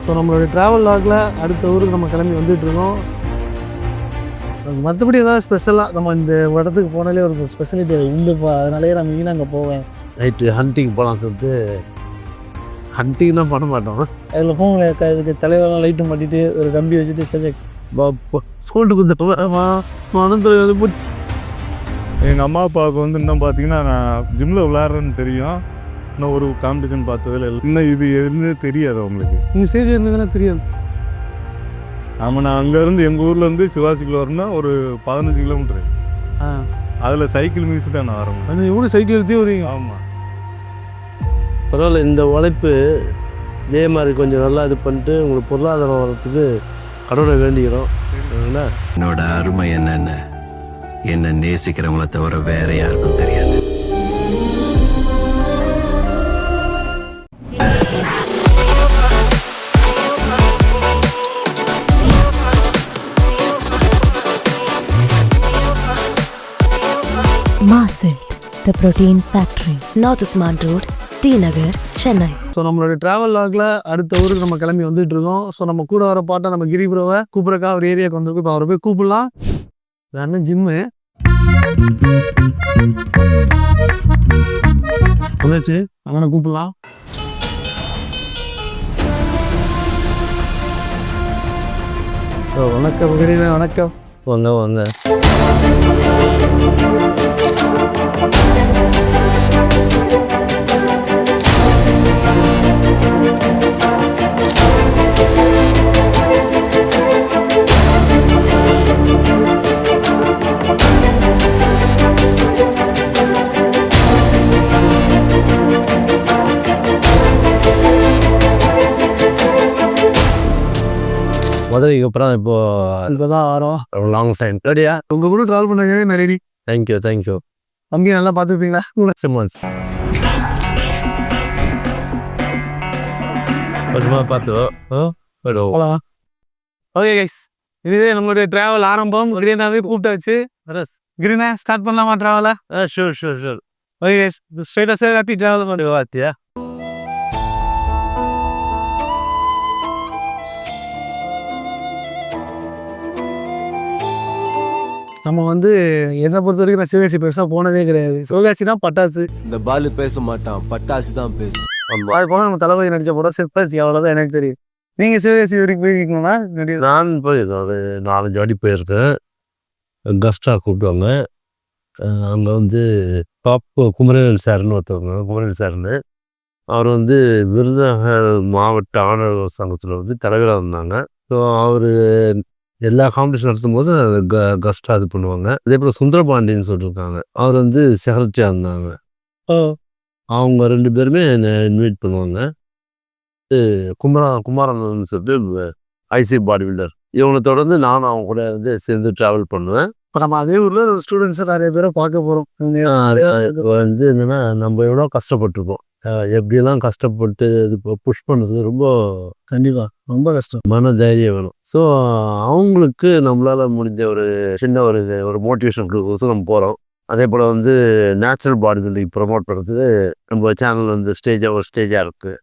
So நம்மளோட travel லாகில் அடுத்த ஊருக்கு நம்ம கிளம்பி வந்துட்டுருக்கோம். மற்றபடி ஏதாவது ஸ்பெஷலாக நம்ம இந்த இடத்துக்கு போனாலே ஒரு ஸ்பெஷலிட்டி அது உண்டுப்பா, அதனாலே நான் மெயினாக அங்கே போவேன். நைட்டு ஹண்டிங் போகலான்னு சொல்லிட்டு ஹண்டிங்லாம் பண்ண மாட்டோம். அதில் போங்க இதுக்கு தலைவரெலாம் லைட்டு மாட்டிட்டு ஒரு கம்பி வச்சுட்டு சரி ஸ்கூலுக்கு வந்து போச்சு. எங்கள் அம்மா அப்பாவுக்கு வந்து இன்னும் பார்த்தீங்கன்னா நான் ஜிம்மில் விளையாடுறேன்னு தெரியும். இன்னும் ஒரு காம்படிஷன் பார்த்ததில் இன்னும் இது எதுன்னு தெரியாது அவங்களுக்கு. நீங்கள் ஸ்டேஜ் இருந்ததுன்னா தெரியாது. ஆமாம், நான் அங்கேருந்து எங்கள் ஊர்லேருந்து சிவாசிக்குள்ள வரணும்னா ஒரு 15 கிலோமீட்ரு. அதில் சைக்கிள் மியூஸ் தான் நான் வரேன். அந்த எவ்வளோ சைக்கிள் எடுத்தே வருவீங்க? ஆமாம், பரவாயில்ல. இந்த உழைப்பு இதே மாதிரி கொஞ்சம் நல்லா இது பண்ணிட்டு உங்களுக்கு பொருளாதாரம் வர்றதுக்கு கடவுளை வேண்டிக்கிறோம். என்னோட அருமை என்னன்னு என்ன நேசிக்கிறவங்கள தவிர வேற யாருக்கும் தெரியாது. Marcent, the protein factory, North Usman Road, T Nagar, Chennai. So நம்மளோட ட்ராவல் லாகில் அடுத்த ஊருக்கு நம்ம கிளம்பி வந்துட்டுருக்கோம். ஸோ நம்ம கூட வர பாட்டை நம்ம கிரிபுரோவை கூப்பிட்றக்கா ஒரு ஏரியாவுக்கு வந்திருக்கோம். இப்போ அவரை போய் கூப்பிடலாம். அண்ணன் ஜிம்மு வந்துச்சு, அண்ணனை கூப்பிடலாம். வணக்கம் கிரினா. வணக்கம். வாங்க வாங்க. மதுரைக்கு அப்புறம் இப்போதான் ஆரோம். லாங் டைம் ரெடியா உங்கள் கூட ட்ராவல் பண்ணாங்க. நான் ரெடி. தேங்க்யூ. அங்கேயும் நல்லா பார்த்துருப்பீங்களா? கொஞ்சமாக பார்த்துவோம். ஓகே கைஸ், இதுவே நம்மளுடைய ட்ராவல் ஆரம்பம். கிரீனாவே கூப்பிட்டாச்சு. கிரீனா ஸ்டார்ட் பண்ணலாமா ட்ராவலை? ஷூர். ஓகே கைஸ், ஸ்ட்ரைட்டாக சார் ஹாப்பி ட்ராவல் பண்ணி பார்த்தியா? நம்ம வந்து என்னை பொறுத்த வரைக்கும் நான் சிவகாசி பெருசாக போனதே கிடையாது. சிவகாசினா பட்டாசு. இந்த பாலு பேச மாட்டான், பட்டாசு தான் பேசும். அது போனால் நம்ம தளபதி நடித்த படம் சிவகாசி, அவ்வளோதான் எனக்கு தெரியும். நீங்கள் சிவகாசி வரைக்கும் போயிருக்கீங்களா? நான் போயிருக்கேன், ஒரு 4-5 வாட்டி போயிருக்கேன். கஸ்டா கூப்பிடுவாங்க. அங்கே வந்து குமரவேல் சார்னு ஒருத்தவங்க, குமரவேல் சார்னு அவர் வந்து விருதுநகர் மாவட்ட ஆணவர் சங்கத்தில் வந்து தலைவராக இருந்தாங்க. ஸோ அவர் எல்லா காம்படிஷன் நடத்தும் போது கஸ்டாக இது பண்ணுவாங்க. அதே போல் சுந்தரபாண்டியன்னு சொல்லியிருக்காங்க, அவர் வந்து செக்ரட்டரியாக இருந்தாங்க. அவங்க 2 பேருமே என்னை இன்வைட் பண்ணுவாங்க. குமாரன் சொல்லிட்டு ஐசி பாடி பில்டர், இவனை தொடர்ந்து நானும் அவங்க கூட வந்து சேர்ந்து ட்ராவல் பண்ணுவேன். இப்போ நம்ம அதே ஊரில் ஒரு ஸ்டூடெண்ட்ஸை நிறைய பேரை பார்க்க போகிறோம். வந்து என்னென்னா நம்ம எவ்வளோ கஷ்டப்பட்டுருப்போம், எப்படியெல்லாம் கஷ்டப்பட்டு இது புஷ் பண்ணுறது ரொம்ப கண்டிப்பாக ரொம்ப கஷ்டம். மன தைரியம் வேணும். ஸோ அவங்களுக்கு நம்மளால் முடிஞ்ச ஒரு சின்ன ஒரு மோட்டிவேஷன் கொடுக்க நம்ம போகிறோம். அதே போல் வந்து நேச்சுரல் பாடி பில்டிங் ப்ரமோட் பண்ணுறதுக்கு நம்ம சேனல் வந்து ஒரு ஸ்டேஜாக இருக்குது.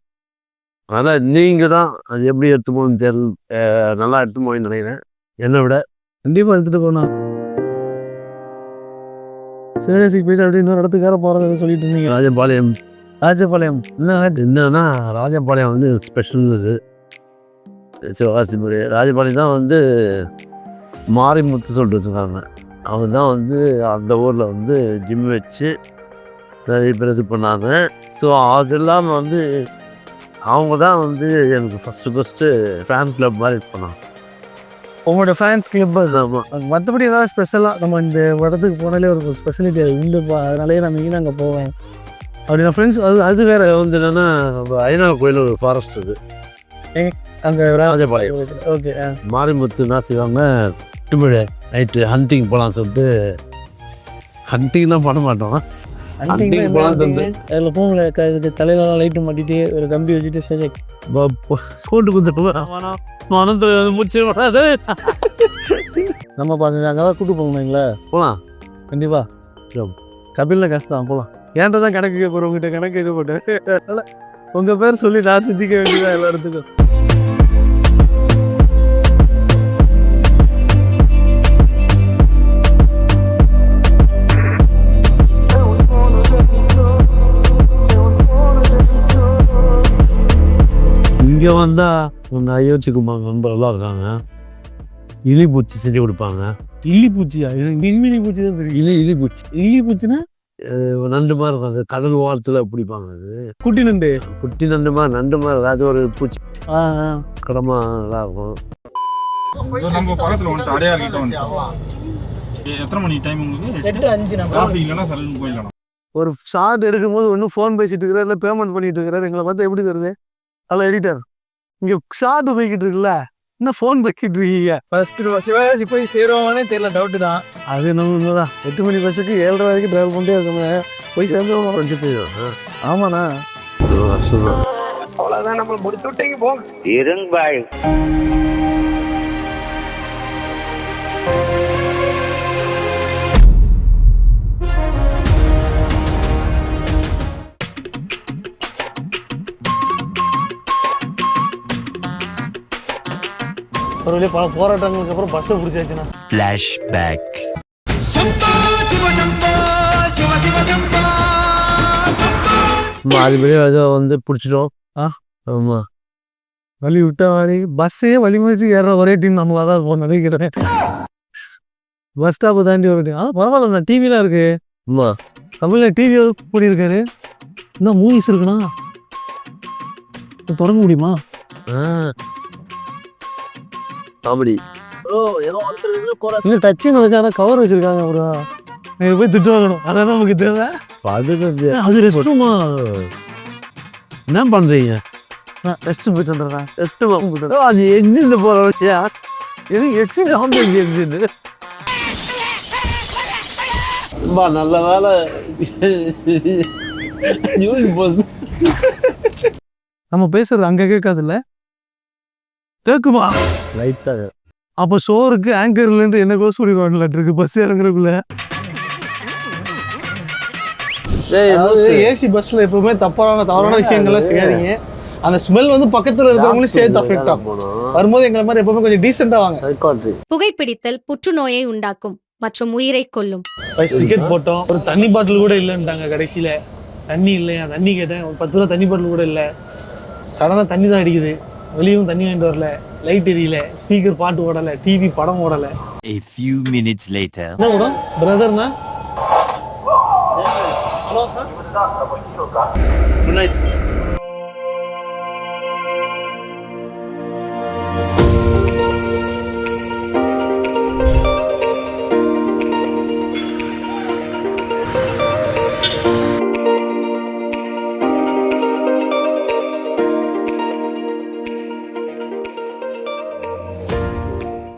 அதனால் நீங்கள் தான் அது எப்படி எடுத்து போகணும்னு தெரியல, நல்லா எடுத்து போயின்னு நினைக்கிறேன். என்னை விட கண்டிப்பாக எடுத்துகிட்டு போனால் சிவகாசிக்கு போயிட்டு அப்படி இன்னொரு இடத்துக்கார போகிறத சொல்லிட்டு இருந்தீங்க. ராஜபாளையம் என்னன்னா ராஜபாளையம் வந்து ஸ்பெஷல். இது சிவகாசி முறை ராஜபாளையம் தான் வந்து மாரிமுத்து சொல்லிட்டு வச்சுருக்காங்க. அவங்க தான் வந்து அந்த ஊரில் வந்து ஜிம் வச்சு நிறைய பேர் இது பண்ணாங்க. ஸோ அது இல்லாமல் வந்து அவங்க தான் வந்து எனக்கு ஃபஸ்ட்டு ஃபேன் கிளப் மாதிரி இது பண்ணாங்க. உங்களோட ஃபேன்ஸ் கிளப். ஆமாம். மற்றபடி ஏதாவது ஸ்பெஷலாக நம்ம இந்த இடத்துக்கு போனாலே ஒரு ஸ்பெஷலிட்டி அது உண்டுப்பா, அதனாலே நான் மெயினாக அங்கே போவேன். அப்படி நான் ஃப்ரெண்ட்ஸ் அது வேறு வந்து என்னென்னா நம்ம ஐநா கோயில் ஒரு ஃபாரஸ்ட் இருக்குது அங்கே ராஜபாளையம். ஓகே. மாரிமுத்துனா செய்வாங்க, விட்டுமழை நைட்டு ஹண்டிங் போகலான்னு சொல்லிட்டு. ஹண்டிங்லாம் பண்ண மாட்டோம், ஹண்டிங் போகலான்னு சொல்லிட்டு அதில் போங்களேன் இதுக்கு தலையிலலாம் லைட்டு மாட்டிட்டு ஒரு கம்பி வச்சுட்டு சரி போட்டு கொடுத்துட்டு முடிச்சு நம்ம பார்த்து அங்கே தான் கூப்பிட்டு போகணுங்களா? போகலாம் கண்டிப்பாக. கபிலில் கஷ்டம் போகலாம். ஏன்ட்ட தான் கணக்கு கேட்க போகிறவங்ககிட்ட கணக்கு இது போட்டு உங்கள் பேர் சொல்லி நான் சுற்றிக்க வேண்டியதான் எல்லா இடத்துக்கும். இங்கே வந்தால் ஒன்று அயோத்தி குமார் நண்பர்கள்லாம் இருக்காங்க. இலிப்பூச்சி செஞ்சு கொடுப்பாங்க. இல்லிப்பூச்சியா? மின்மினி பூச்சி தான் தெரியும். இலிப்பூச்சி இல்லிப்பூச்சின்னா நண்டு மாதிரி இருக்கும். அது கடல் ஓரத்தில் பிடிப்பாங்க. அது குட்டி நண்டு. குட்டி நண்டு மாதிரி நண்டு மாதிரி ஏதாவது ஒரு பூச்சி ஆ கடமா நல்லா இருக்கும். நம்ம பக்கத்தில் வந்துட்டு அடையாள கிட்ட வந்துட்டோம். எத்தனை மணி டைம் உங்களுக்கு? 8:05. டிராஃபிக் இல்லைன்னா சல்லுன்னு போயிடலாம். ஒரு ஷார்ட் எடுக்கும்போது ஒன்றும் ஃபோன் பேசிட்டு இருக்கிறார், இல்லை பேமெண்ட் பண்ணிட்டு இருக்கிறார். எங்களை பார்த்தா எப்படி தருது? அதில் எடிட்டர் இங்கே ஷார்ட் போய்கிட்டு இருக்குல்ல, என்ன ஃபோன் பேசிட்டு இருக்கீங்க? ஃபர்ஸ்ட்டு சிவகாசி போய் சேருவானே தெரியல, டவுட்டு தான். அது நம்ம உண்மைதான். 8 மணி பஸ்ஸுக்கு 7:30 வரைக்கும் ட்ராவல் பண்ணிட்டே இருக்கோங்க. போய் சேர்ந்துருவோம். கொஞ்சம் போயிடும். ஆமாண்ணா. கஷ்டம் தான். அவ்வளோதான், நம்ம முடிச்சு விட்டீங்க போங்க. இருங்க பாய். ஒரு வழியாக பல போராட்டங்களுக்கு அப்புறம் பஸ்ஸை பிடிச்சாச்சுண்ணா. ஃப்ளாஷ்பேக். அது வெளியே ஏதோ வந்து பிடிச்சிட்டோம். ஆமாம், வழி விட்டா மாதிரி பஸ்ஸே வழி மாதிரி ஏற ஒரே டீம் நம்மளாக தான் இருப்போம் நினைக்கிறேன். பஸ் ஸ்டாப்பை தாண்டி ஒரு டீம். அதான் பரவாயில்லண்ணா, டிவிலாம் இருக்கு. ஆமாம். தமிழில் டிவி கூடியிருக்காரு. இன்னும் மூவிஸ் இருக்குண்ணா, தொடங்க முடியுமா? காமெடி. இல்லை டச்சிங் வச்சா கவர் வச்சிருக்காங்க. அப்புறம் நீங்கள் போய் திட்டு வாங்கணும், அதான் நமக்கு தேவை. அது ரெஸ்ட்ரூமா? என்ன பண்ணுறீங்க? ரெஸ்ட் போயிட்டு வந்துடுறேன். ரெஸ்ட்டு அது எங்கிருந்து போகிற இது எக்ஸின் ஆம்பளை எக்ஸின்னு. நல்ல வேலை நம்ம பேசுறது அங்கே கேட்காதுல்ல, கேட்குமா? லைட்டாக. அப்போ சோறுக்கு ஆங்கர் இல்லைன்ட்டு என்ன கோஸ் சொல்லிடுவாங்கல்ல இருக்கு பஸ் இறங்குறதுக்குள்ள. அதாவது ஏசி பஸ்ஸில் எப்பவுமே தவறான விஷயங்கள்லாம் செய்யாதீங்க. அந்த ஸ்மெல் வந்து பக்கத்தில் இருக்கிறவங்களும் சேர்த்து அஃபெக்ட் ஆகும். வரும்போது எங்களை மாதிரி எப்பவுமே கொஞ்சம் டீசெண்டாக வாங்க. புகைப்பிடித்தல் புற்றுநோயை உண்டாக்கும் மற்றும் உயிரை கொல்லும். டிக்கெட் போட்டோம், ஒரு தண்ணி பாட்டில் கூட இல்லைன்ட்டாங்க கடைசியில். தண்ணி இல்லையா? தண்ணி கேட்டேன், ஒரு 10 ரூபா தண்ணி பாட்டில் கூட இல்லை. சடனாக தண்ணி தான் அடிக்குது, வெளியும் தண்ணி வாங்கிட்டு வரல, லைட் எரியல, ஸ்பீக்கர் பாட்டு ஓடலை, டிவி படம் ஓடலை. A few minutes later. என்ன மேடம் பிரதர்னா? Hello sir, good night.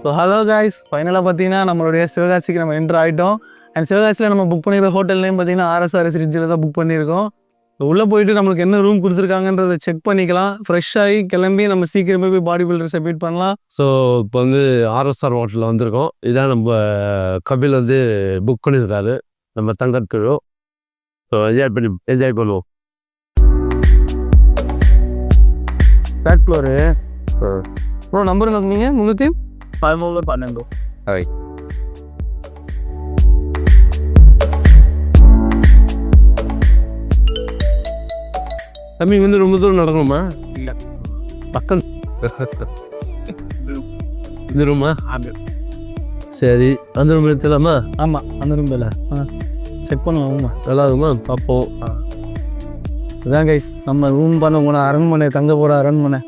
So hello guys, ஃபைனலாக பார்த்தீங்கன்னா நம்மளுடைய சிவகாசிக்கு நம்ம என்ட்ரு ஆகிட்டோம். அண்ட் சிவகாசியில் நம்ம புக் பண்ணிக்கிற ஹோட்டல் நேம் பார்த்தீங்கன்னா RSR ரெசிடென்சியில் தான் புக் பண்ணியிருக்கோம். உள்ளே போயிட்டு நம்மளுக்கு என்ன ரூம் கொடுத்துருக்காங்கன்றதை செக் பண்ணிக்கலாம். ஃப்ரெஷ்ஷாகி கிளம்பி நம்ம சீக்கிரமே போய் பாடி பில்டர்ஸை மீட் பண்ணலாம். ஸோ இப்போ வந்து RSR ஹோட்டலில் வந்திருக்கோம். இதான் நம்ம கபில் வந்து புக் பண்ணியிருக்காரு நம்ம தங்கத்துக்கு. ஸோ என்ஜாய் பண்ணுவோம். Third floor bro. நம்பர் நீங்கள் 1312. தம்பி வந்து ரொம்ப தூரம் நடக்கணுமா? இல்லை, பக்கம் இந்த ரூமா? சரி, அந்த ரூம் எடுத்துலாமா? ஆமாம், அந்த ரூம் இல்லை செக் பண்ணுவோம். நல்லா இருக்குமா பார்ப்போம். இதான் கைஸ் நம்ம ரூம் பண்ண போன அரண்மனை, தங்க போகிற அரண்மனை.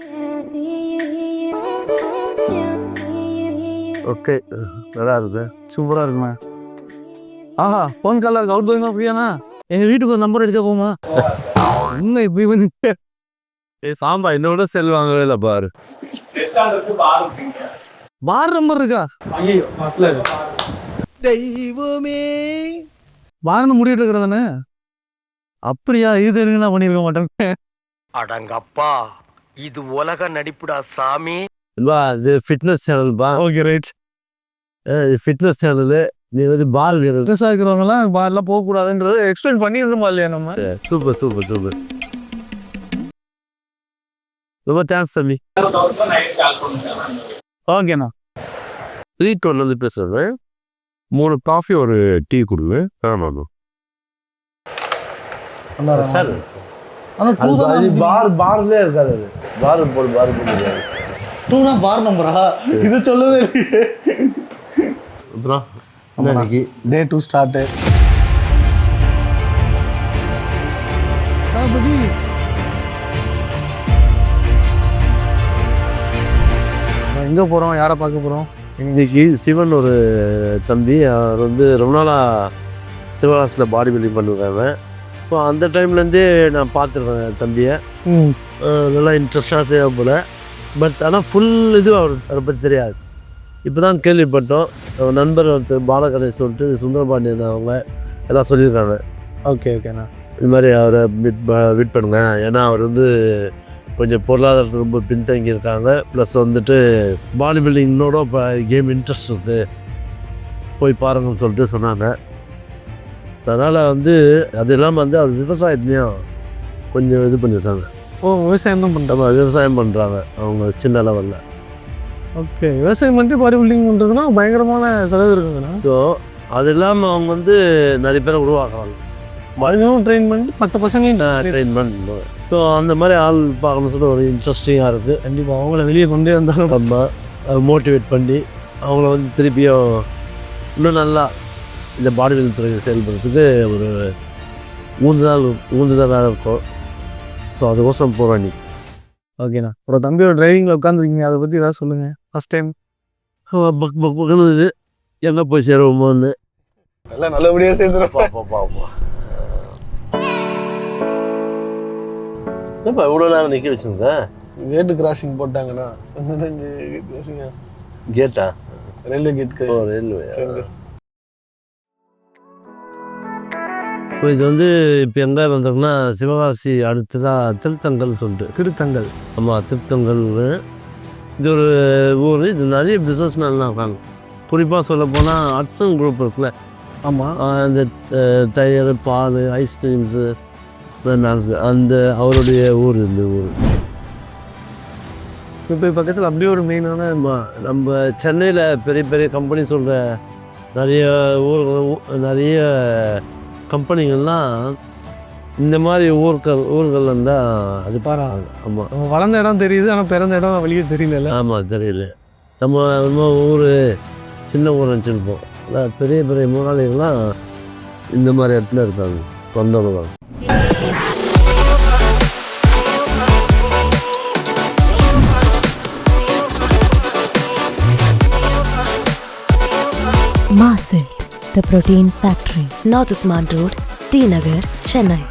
ஓகே, நல்லா இருக்குது, சூப்பராக இருக்குண்ணா. ஆஹா, ஃபோன் காலில் இருக்கு. அவுட் கோயிங்காக ஃப்ரீயாண்ணா? எங்கள் வீட்டுக்கு ஒரு நம்பர் எடுக்க போமா? இன்னும் இப்போ இவனுக்கு சாம்பா என்னோட செல் வாங்கவே இல்லை பாரு. பார் நம்பர் இருக்கா? ஐயோ, தெய்வமே, பாருன்னு முடிவிட்டு இருக்கிறதானே? அப்படியா? இது தெரியுங்களா? பண்ணியிருக்க மாட்டேன். அடங்கப்பா, இது உலக நடிப்புடா சாமி. இது ஃபிட்னஸ் சேனல்பா. Okay right. Fitness channel. நீ வந்து பால் ஃபிட்னஸாக இருக்கிறவங்கலாம் பார்லாம் போகக்கூடாதுன்றது எக்ஸ்பிளைன் பண்ணிடுறோமா இல்லையா நம்ம? சூப்பர் சூப்பர் சூப்பர், ரொம்ப தேங்க்ஸ் தம்பி. ஓகேண்ணா. 312 பேசுகிறேன். 3 காஃபி ஒரு டீ கொடுங்க. ஆமாம் சார். ஆனால் டூ தான் பார்லேயே இருக்காது அது. பார் போட்டு டூனா பார் நம்பரா? இது சொல்லவே இல்லையே. அப்புறம் இன்னைக்கு டே 2 ஸ்டார்ட்டு. தளபதி எங்கே போகிறோம், யாரை பார்க்க போகிறோம்? இன்னைக்கு சிவன் ஒரு தம்பி, அவர் வந்து ரொம்ப நாளாக சிவகாசில் பாடி பில்டிங் பண்ணுறாங்க. இப்போ அந்த டைம்லேருந்தே நான் பார்த்துருக்கேன் தம்பியை. நல்லா இன்ட்ரெஸ்டாக தேவைப்பட. பட் ஆனால் ஃபுல் இது அவரை பற்றி தெரியாது. இப்போ தான் கேள்விப்பட்டோம். நண்பர் ஒருத்தர் பாலகணேஷ் சொல்லிட்டு சுந்தரபாண்டியன் அவங்க எல்லாம் சொல்லியிருக்காங்க. ஓகே ஓகேண்ணா. இது மாதிரி அவரை மீட் பண்ணுங்க, ஏன்னா அவர் வந்து கொஞ்சம் பொருளாதாரத்தில் ரொம்ப பின்தங்கி இருக்காங்க. ப்ளஸ் வந்துட்டு பாடி பில்டிங்கோட இப்போ கேம் இன்ட்ரெஸ்ட் இருக்குது, போய் பாருங்கன்னு சொல்லிட்டு சொன்னாங்க. அதனால் வந்து அது இல்லாமல் வந்து அவர் விவசாயத்துலேயும் கொஞ்சம் இது பண்ணியிருக்காங்க. விவசாயம் தான் பண்ணுறோம். விவசாயம் பண்ணுறாங்க அவங்க சின்ன லெவலில். ஓகே, விவசாயம் பண்ணிட்டு பாடி பில்டிங் பண்ணுறதுனா பயங்கரமான செலவு இருக்குதுண்ணா. ஸோ அது இல்லாமல் அவங்க வந்து நிறைய பேரை உருவாக்குறாங்க. மறுபடியும் ட்ரெயின் பண்ணி 10 பசங்க ட்ரெயின் பண்ணுவாங்க. ஸோ அந்த மாதிரி ஆள் பார்க்கணும்னு சொல்லி ஒரு இன்ட்ரெஸ்டிங்காக இருக்குது. கண்டிப்பாக அவங்கள வெளியே கொண்டே வந்தாலும் நம்ம மோட்டிவேட் பண்ணி அவங்கள வந்து திருப்பியும் இன்னும் நல்லா இந்த பாடி பில்டிங் துறையை செயல்படுறதுக்கு ஒரு ஊந்துதலாக இருக்கும். ஸோ அதுக்கோசரம் போகிறோம் நீ. ஓகேண்ணா. ஒரு தம்பியோட டிரைவிங்கில் உட்காந்துருக்கீங்க, அதை பற்றி ஏதாவது சொல்லுங்கள். ஃபஸ்ட் டைம் பக்குது எங்கே போய் சேருவோமோன்னு எல்லாம் நல்லபடியாக சேர்ந்துடும். பார்ப்போம். ஏப்பா இவ்வளோ நேரம் நிற்க வச்சுருங்க. கேட்டு கிராசிங் போட்டாங்கண்ணா. கேட் கிராசிங்க. கேட்டா? Railway gate. ரயில்வே. இப்போ இது வந்து இப்போ எங்கே வந்தோம்னா சிவகாசி அடுத்து தான் திருத்தங்கல் சொல்லிட்டு. திருத்தங்கல். ஆமாம், திருத்தங்கல். இது ஒரு ஊர். இது நிறைய பிஸ்னஸ் மேன்லாம் இருக்காங்க. குறிப்பாக சொல்ல போனால் ஹட்சன் குரூப் இருக்குல்ல. ஆமாம். இந்த தயிர், பால், ஐஸ்கிரீம்ஸு, அந்த அவருடைய ஊர் இந்த ஊர். இப்போ பக்கத்தில் அப்படியே ஒரு மெயினான நம்ம சென்னையில் பெரிய பெரிய கம்பெனி சொல்கிற நிறைய நிறைய கம்பெனிகள்லாம் இந்த மாதிரி ஊர்கள் இருந்தால் அது பாருங்க. ஆமாம், வளர்ந்த இடம் தெரியுது, ஆனால் பிறந்த இடம் வெளியே தெரியல. ஆமாம், தெரியல. நம்ம ஊர் சின்ன ஊர் நினச்சிருப்போம். அதான் பெரிய பெரிய முதலாளிகள்லாம் இந்த மாதிரி இடத்துல இருக்காங்க, வந்தவங்க. Marcel, the Protein Factory, North Usman Road, T Nagar, Chennai.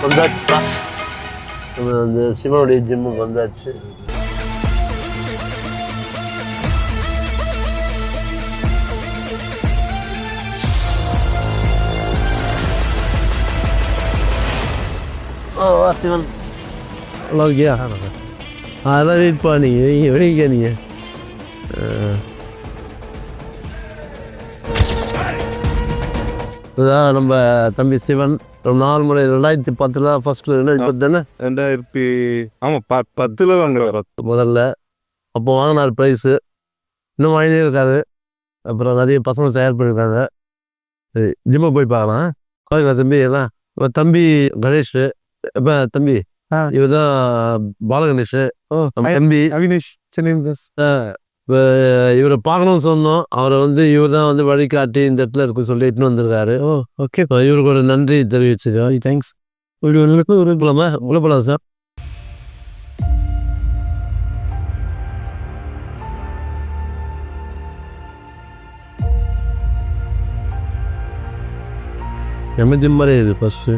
வந்தாச்சுப்பா, அந்த சிவனுடைய ஜிம்முக்கு வந்தாச்சு. வா சிவன், நல்லா இருக்கியா? அதெல்லாம் வெயிட் பண்ணீங்க, வெளியே நீங்கள். இதுதான் நம்ம தம்பி சிவன். 4 முறை 2010 ஃபர்ஸ்ட் 2010 ஆமாம் 10 வாங்குறாரு முதல்ல. அப்போ வாங்கினார் ப்ரைஸு, இன்னும் வாங்கினே இருக்காது. அப்புறம் நிறைய பசங்க தயார் பண்ணியிருக்காங்க. சரி, ஜிம்மை போய் பார்க்கலாம். தம்பி எல்லாம் இப்போ தம்பி கணேஷ். இப்போ தம்பி இவர் தான் பாலகணேஷ். தம்பி அவினேஷ், சென்னை பஸ். இப்போ இவரை பார்க்கணும்னு சொன்னோம். அவரை வந்து இவர் தான் வந்து வழிகாட்டி இந்த இடத்துல இருக்க சொல்லி இட்டுன்னு வந்திருக்காரு. ஓகே, இவருக்கு ஒரு நன்றி தெரிவிச்சுக்கோம். தேங்க்ஸ். ஒரு போலாமா? உள்ள போகலாம் சார். எமர்ஜென்சி மாதிரி இது பஸ்ஸு.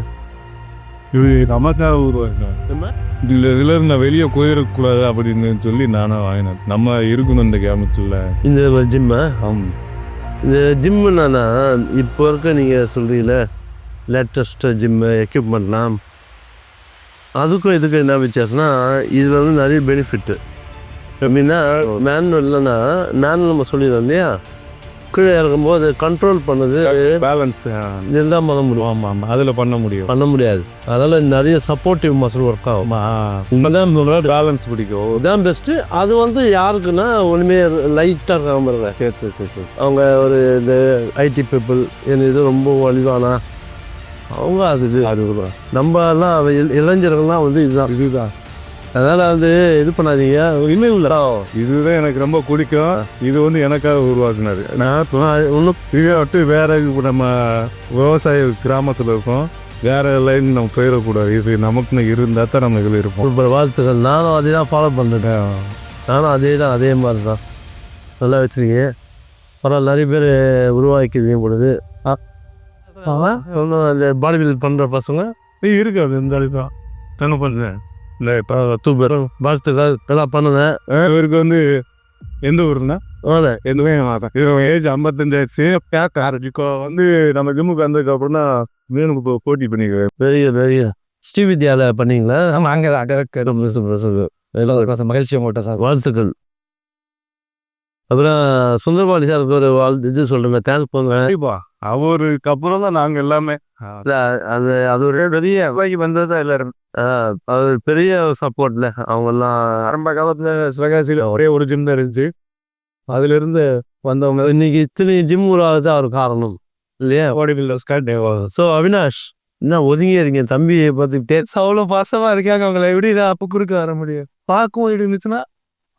இது நமக்காக உருவாக்கினாங்க. இதில் நான் வெளியே போயிடக்கூடாது அப்படின்னு சொல்லி நானாக வாங்கினேன். நம்ம இருக்கணும் இந்த கேமத்தில் இந்த ஜிம்மை. இந்த ஜிம்மு என்னன்னா இப்போ இருக்க நீங்கள் சொல்கிறீங்கள லேட்டஸ்ட்டு ஜிம்மு எக்யூப்மெண்ட்லாம், அதுக்கும் இதுக்கும் என்ன வித்தியாசம்னா இதில் வந்து நிறைய பெனிஃபிட்டு. எப்படின்னா மேனுவல் இல்லைன்னா மேனுவல் நம்ம சொல்லிடுறோம் இல்லையா, கீழே இறங்கும்போது கண்ட்ரோல் பண்ணது பேலன்ஸ் இதுதான் பண்ண முடியும். ஆமாம் ஆமாம் அதில் பண்ண முடியாது. அதனால் நிறைய சப்போர்ட்டிவ் மசில் ஒர்க் ஆகும். உண்மைதான் பேலன்ஸ் பிடிக்கும். இதுதான் பெஸ்ட்டு. அது வந்து யாருக்குன்னா ஒன்றுமே லைட்டாக இருக்காமல் சரி அவங்க ஒரு இந்த ஐடி பீப்புள் இது ரொம்ப வலிவானா அவங்க அது நம்ம எல்லாம் இளைஞர்கள்லாம் வந்து இதுதான். அதனால் வந்து இது பண்ணாதீங்க. இன்னும் இல்லை, இதுதான் எனக்கு ரொம்ப பிடிக்கும். இது வந்து எனக்காக உருவாக்குனாரு. நான் ஒன்றும் இதை விட்டு வேற நம்ம விவசாய கிராமத்தில் இருக்கோம், வேற லைன் நம்ம போயிடக்கூடாது. இது நமக்குன்னு இருந்தால் தான் நம்ம இதில் இருப்போம். சூப்பர், வாழ்த்துக்கள். நானும் அதே தான் ஃபாலோ பண்ணிட்டேன். நானும் அதே மாதிரி தான் நல்லா வச்சுருக்கீங்க. பரவாயில்ல, நிறைய பேர் உருவாக்கிருக்கீங்க பொழுது. ஒன்றும் அந்த பாடி பில்ட் பண்ணுற பசங்க இருக்காது இந்த அளவுக்கு தான் தானே பண்ணுறேன். இந்த இப்போ தூப்பர் வாழ்த்துக்கள் எல்லாம் பண்ணுவேன். இவருக்கு வந்து எந்த ஊருன்னா எதுவுமே மாட்டேன். இவன் ஏஜ் 55 ஆயிடுச்சு. இப்போ வந்து நம்ம ஜிம்முக்கு வந்ததுக்கப்புறம் தான் வேணுக்கு போட்டி பண்ணிக்கிறேன். பெரிய ஸ்ரீவித்யாவில் பண்ணீங்களா? ஆமாம், அங்கே எல்லாம் மகிழ்ச்சி உங்கள்கிட்ட சார். வாழ்த்துக்கள். அப்புறம் சுந்தரபாணி சாருக்கு ஒரு இது சொல்கிறேங்க, தேங்க்ஸ் போங்க. கண்டிப்பா அவருக்கு அப்புறம் தான் நாங்கள் எல்லாமே. அது ஒரு பெரிய வந்தது தான் எல்லாரும். அது பெரிய சப்போர்ட்ல அவங்கெல்லாம் ஆரம்ப காலத்தில் சிவகாசியில் ஒரே ஒரு ஜிம் தான் இருந்துச்சு. அதுலேருந்து வந்தவங்க இன்னைக்கு இத்தனை ஜிம் உருவாகுது அவர் காரணம் இல்லையா? Body builders. ஸோ அவினாஷ், என்ன ஒதுங்கியே இருக்கீங்க? தம்பியை பார்த்துக்கிட்டே அவ்வளோ பாசமாக இருக்காங்க. அவங்கள எப்படி இதை அப்போ குறுக்க வர முடியும்? பார்க்கவும் எப்படி இருந்துச்சுன்னா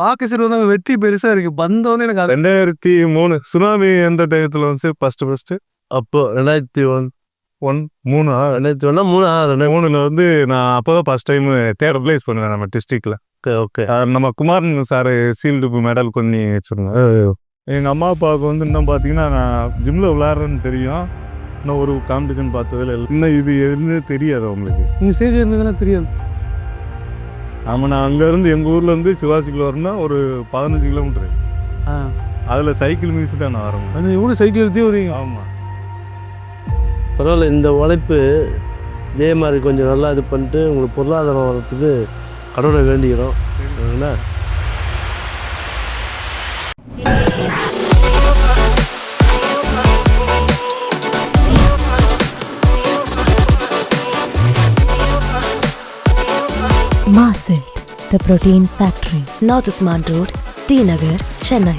பார்க்க சரி வந்து வெற்றி பெருசாக இருக்குது. வந்தோடனே எனக்கு 2003 சுனாமி எந்த டயத்தில் வந்து ஃபஸ்ட்டு அப்போ 2001 வந்து நான் அப்போ தான் ஃபஸ்ட் டைம் 3rd பிளேஸ் பண்ணுவேன் நம்ம டிஸ்ட்ரிக்டில். ஓகே. நம்ம குமாரன் சார் சீல்டு மெடல் பண்ணி வச்சுருந்தேன். எங்கள் அம்மா அப்பாவுக்கு வந்து இன்னும் பார்த்தீங்கன்னா நான் ஜிம்மில் விளையாடுறேன்னு தெரியும். இன்னும் ஒரு காம்படிஷன் பார்த்ததில் இன்னும் இது எதுன்னு தெரியாது அவங்களுக்கு. நீங்கள் ஸ்டேஜ் இருந்ததுன்னா தெரியாது. ஆமாம், நான் அங்கேருந்து எங்கள் ஊர்லேருந்து சிவாசிக்குள்ள வரணும்னா ஒரு 15 கிலோமீட்டரு. அதில் சைக்கிள் மியூஸ் தான் நான் வரேன். எவ்வளோ சைக்கிள் எடுத்தே வருவீங்க? ஆமாம், பரவாயில்ல. இந்த உழைப்பு இதே மாதிரி கொஞ்சம் நல்லா இது பண்ணிட்டு உங்களுக்கு பொருளாதாரம் வர்றதுக்கு கடவுளை வேண்டிக்கிறோம். சரிங்களா? Marcel, the Protein Factory, North Usman Road, T Nagar, Chennai.